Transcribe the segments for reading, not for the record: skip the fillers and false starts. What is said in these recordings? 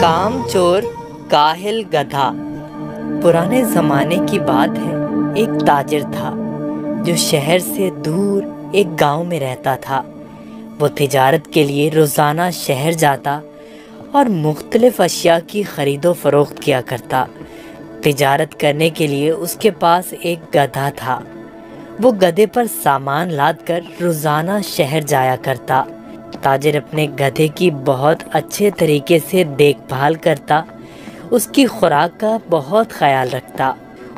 कामचोर काहिल गधा। पुराने ज़माने की बात है। एक ताजिर था जो शहर से दूर एक गांव में रहता था। वो तिजारत के लिए रोज़ाना शहर जाता और मुख्तलिफ अशिया की ख़रीदो फ़रोख्त किया करता। तिजारत करने के लिए उसके पास एक गधा था। वो गधे पर सामान लाद कर रोज़ाना शहर जाया करता। ताजिर अपने गधे की बहुत अच्छे तरीके से देखभाल करता, उसकी खुराक का बहुत ख्याल रखता,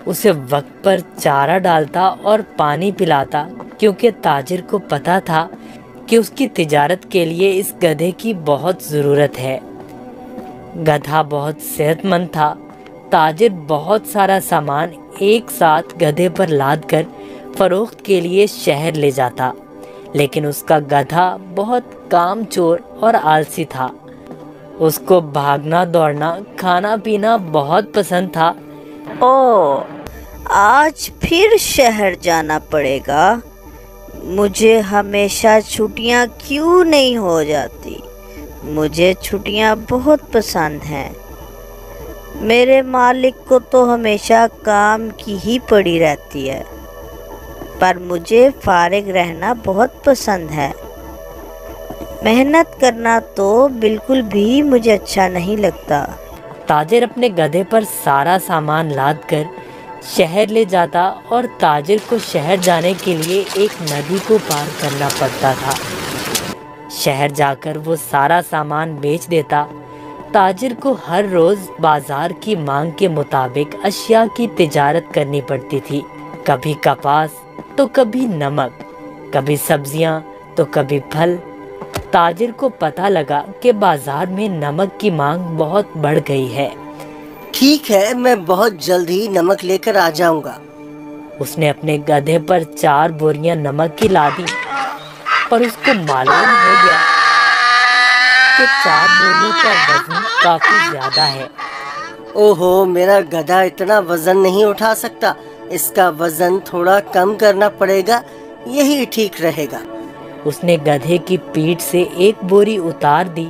उसे वक्त पर चारा डालता और पानी पिलाता, क्योंकि ताजिर को पता था कि उसकी तिजारत के लिए इस गधे की बहुत ज़रूरत है। गधा बहुत सेहतमंद था। ताजिर बहुत सारा सामान एक साथ गधे पर लाद कर फ़रोख्त के लिए शहर ले जाता, लेकिन उसका गधा बहुत कामचोर और आलसी था। उसको भागना दौड़ना खाना पीना बहुत पसंद था। ओ, आज फिर शहर जाना पड़ेगा। मुझे हमेशा छुट्टियां क्यों नहीं हो जाती? मुझे छुट्टियां बहुत पसंद हैं। मेरे मालिक को तो हमेशा काम की ही पड़ी रहती है, पर मुझे फारिग रहना बहुत पसंद है। मेहनत करना तो बिल्कुल भी मुझे अच्छा नहीं लगता। ताजिर अपने गधे पर सारा सामान लाद कर शहर ले जाता और ताजिर को शहर जाने के लिए एक नदी को पार करना पड़ता था। शहर जाकर वो सारा सामान बेच देता। ताजिर को हर रोज़ बाजार की मांग के मुताबिक अशिया की तिजारत करनी पड़ती थी। कभी कपास तो कभी नमक, कभी सब्जियां तो कभी फल। ताजिर को पता लगा कि बाजार में नमक की मांग बहुत बढ़ गई है। ठीक है, मैं बहुत जल्द ही नमक लेकर आ जाऊंगा। उसने अपने गधे पर 4 बोरियां नमक की लादी, पर उसको मालूम हो गया कि 4 बोरियों का वजन काफी ज्यादा है। ओहो, मेरा गधा इतना वजन नहीं उठा सकता। इसका वजन थोड़ा कम करना पड़ेगा, यही ठीक रहेगा। उसने गधे की पीठ से एक बोरी उतार दी,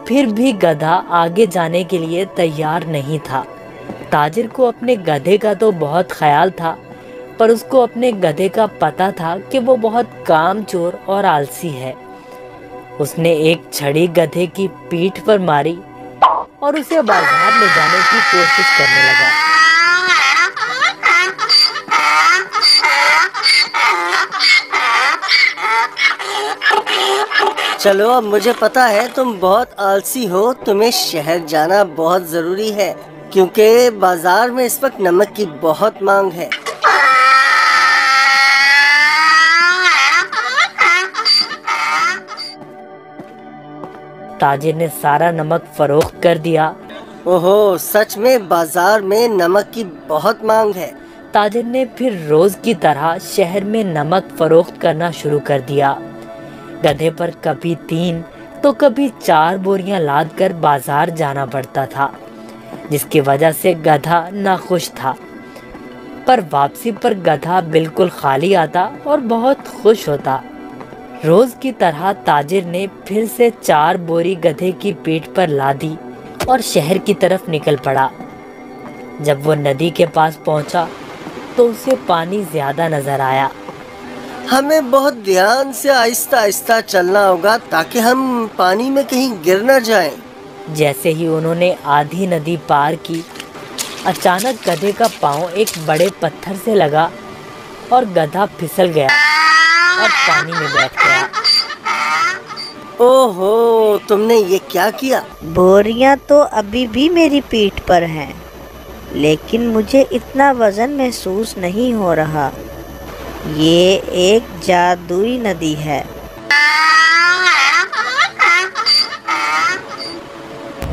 फिर भी गधा आगे जाने के लिए तैयार नहीं था। ताजिर को अपने गधे का तो बहुत ख्याल था, पर उसको अपने गधे का पता था कि वो बहुत कामचोर और आलसी है। उसने एक छड़ी गधे की पीठ पर मारी और उसे बाजार ले जाने की कोशिश करने लगा। चलो, अब मुझे पता है तुम बहुत आलसी हो। तुम्हें शहर जाना बहुत जरूरी है, क्योंकि बाजार में इस वक्त नमक की बहुत मांग है। ताजिर ने सारा नमक फरोख्त कर दिया। ओहो, सच में बाजार में नमक की बहुत मांग है। ताजिर ने फिर रोज की तरह शहर में नमक फरोख्त करना शुरू कर दिया। गधे पर कभी 3 तो कभी 4 बोरियां लाद कर बाजार जाना पड़ता था, जिसकी वजह से गधा नाखुश था। पर वापसी पर गधा बिल्कुल खाली आता और बहुत खुश होता। रोज की तरह ताजिर ने फिर से 4 बोरी गधे की पीठ पर लादी और शहर की तरफ निकल पड़ा। जब वो नदी के पास पहुंचा तो उसे पानी ज्यादा नजर आया। हमें बहुत ध्यान से आहिस्ता आहिस्ता चलना होगा, ताकि हम पानी में कहीं गिर न जाएं। जैसे ही उन्होंने आधी नदी पार की, अचानक गधे का पाँव एक बड़े पत्थर से लगा और गधा फिसल गया और पानी में बैठ गया। ओहो, तुमने ये क्या किया? बोरियां तो अभी भी मेरी पीठ पर हैं, लेकिन मुझे इतना वजन महसूस नहीं हो रहा। ये एक जादुई नदी है।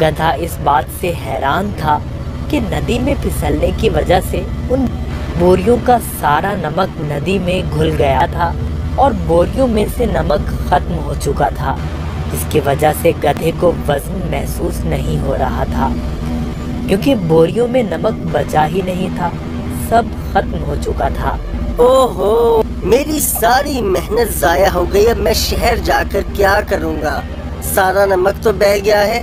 गधा इस बात से हैरान था कि नदी में फिसलने की वजह से उन बोरियों का सारा नमक नदी में घुल गया था और बोरियों में से नमक खत्म हो चुका था, जिसकी वजह से गधे को वजन महसूस नहीं हो रहा था, क्योंकि बोरियों में नमक बचा ही नहीं था, सब खत्म हो चुका था। ओहो, मेरी सारी मेहनत जाया हो गई। अब मैं शहर जाकर क्या करूँगा? सारा नमक तो बह गया है।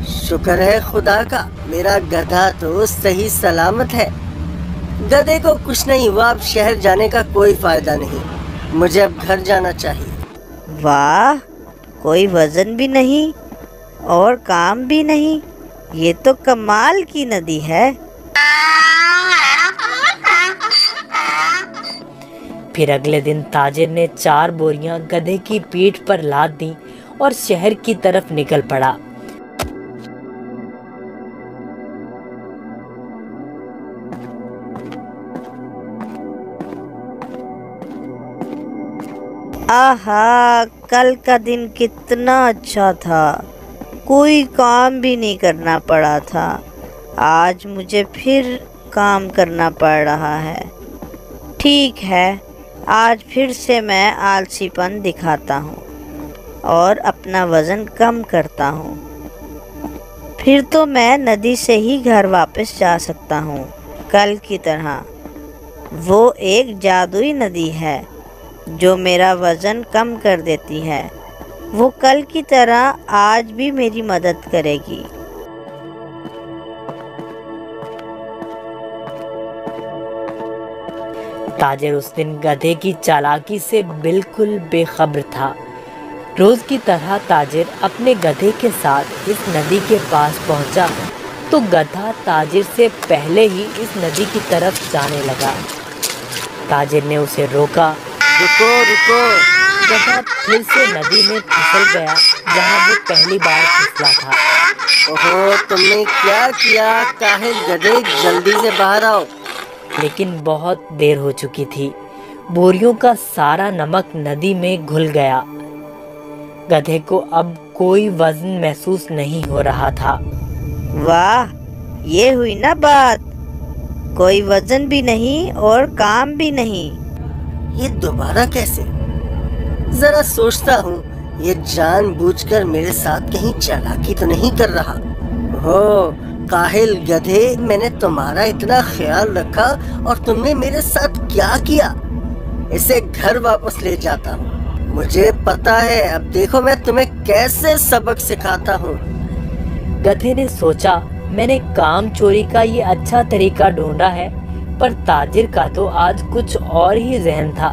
शुक्र है खुदा का, मेरा गधा तो सही सलामत है। गधे को कुछ नहीं हुआ। अब शहर जाने का कोई फायदा नहीं, मुझे अब घर जाना चाहिए। वाह, कोई वजन भी नहीं और काम भी नहीं, ये तो कमाल की नदी है। फिर अगले दिन ताजिर ने 4 बोरियां गधे की पीठ पर लाद दी और शहर की तरफ निकल पड़ा। आहा, कल का दिन कितना अच्छा था, कोई काम भी नहीं करना पड़ा था। आज मुझे फिर काम करना पड़ रहा है। ठीक है, आज फिर से मैं आलसीपन दिखाता हूँ और अपना वज़न कम करता हूँ। फिर तो मैं नदी से ही घर वापस जा सकता हूँ कल की तरह। वो एक जादुई नदी है जो मेरा वज़न कम कर देती है। वो कल की तरह आज भी मेरी मदद करेगी। ताजिर उस दिन गधे की चालाकी से बिल्कुल बेखबर था। रोज की तरह ताजिर अपने गधे के साथ इस नदी के पास पहुंचा तो गधा ताजिर से पहले ही इस नदी की तरफ जाने लगा। ताजिर ने उसे रोका। रुको रुको। गधा फिर से नदी में फिसल गया जहां वो पहली बार फिसला था। ओहो, तुमने क्या किया? काहे गधे, जल्दी से बाहर आओ। लेकिन बहुत देर हो चुकी थी। बोरियों का सारा नमक नदी में घुल गया। गधे को अब कोई वजन महसूस नहीं हो रहा था। वाह, ये हुई ना बात, कोई वजन भी नहीं और काम भी नहीं। ये दोबारा कैसे? जरा सोचता हूँ, ये जानबूझकर मेरे साथ कहीं चालाकी तो नहीं कर रहा। हो काहिल गधे, मैंने तुम्हारा इतना ख्याल रखा और तुमने मेरे साथ क्या किया? इसे घर वापस ले जाता हूँ। मुझे पता है, अब देखो मैं तुम्हें कैसे सबक सिखाता हूँ। गधे ने सोचा, मैंने काम चोरी का ये अच्छा तरीका ढूंढा है, पर ताजिर का तो आज कुछ और ही जहन था।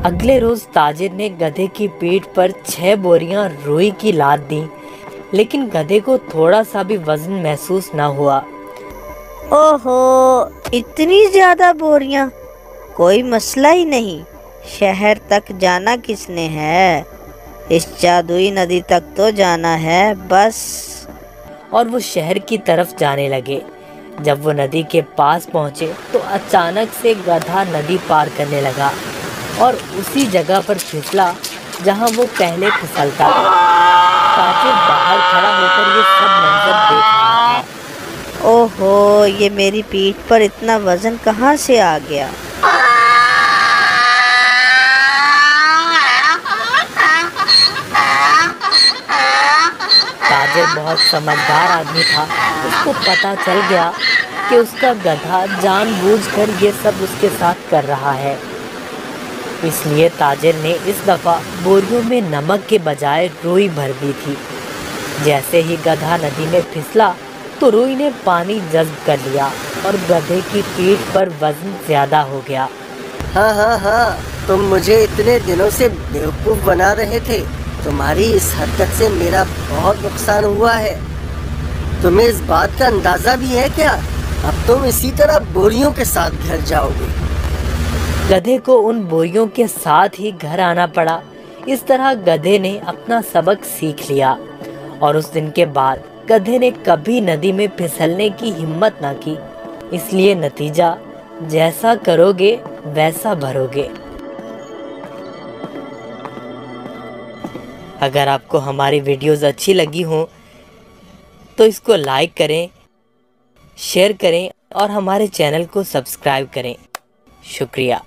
अगले रोज ताजिर ने गधे की पीठ पर 6 बोरियां रुई की लाद दी, लेकिन गधे को थोड़ा सा भी वजन महसूस न हुआ। ओहो, इतनी ज्यादा बोरियां? कोई मसला ही नहीं। शहर तक जाना किसने है? इस जादुई नदी तक तो जाना है बस। और वो शहर की तरफ जाने लगे। जब वो नदी के पास पहुंचे तो अचानक से गधा नदी पार करने लगा और उसी जगह पर फिसला जहां वो पहले फिसलता था। ताजिर बाहर खड़ा होकर ये सब मंजर देख रहा था। ओहो, ये मेरी पीठ पर इतना वजन कहाँ से आ गया? ताजिर बहुत समझदार आदमी था। उसको पता चल गया कि उसका गधा जानबूझकर ये सब उसके साथ कर रहा है। इसलिए ताजिर ने इस दफ़ा बोरियों में नमक के बजाय रुई भर दी थी। जैसे ही गधा नदी में फिसला तो रुई ने पानी जज्ब कर लिया और गधे की पीठ पर वजन ज़्यादा हो गया। हाँ, तुम मुझे इतने दिनों से बेवकूफ़ बना रहे थे। तुम्हारी इस हरकत से मेरा बहुत नुकसान हुआ है। तुम्हें इस बात का अंदाज़ा भी है क्या? अब तुम इसी तरह बोरियों के साथ घर जाओगे। गधे को उन बोरियों के साथ ही घर आना पड़ा। इस तरह गधे ने अपना सबक सीख लिया और उस दिन के बाद गधे ने कभी नदी में फिसलने की हिम्मत ना की। इसलिए नतीजा, जैसा करोगे वैसा भरोगे। अगर आपको हमारी वीडियोस अच्छी लगी हो तो इसको लाइक करें, शेयर करें और हमारे चैनल को सब्सक्राइब करें। शुक्रिया।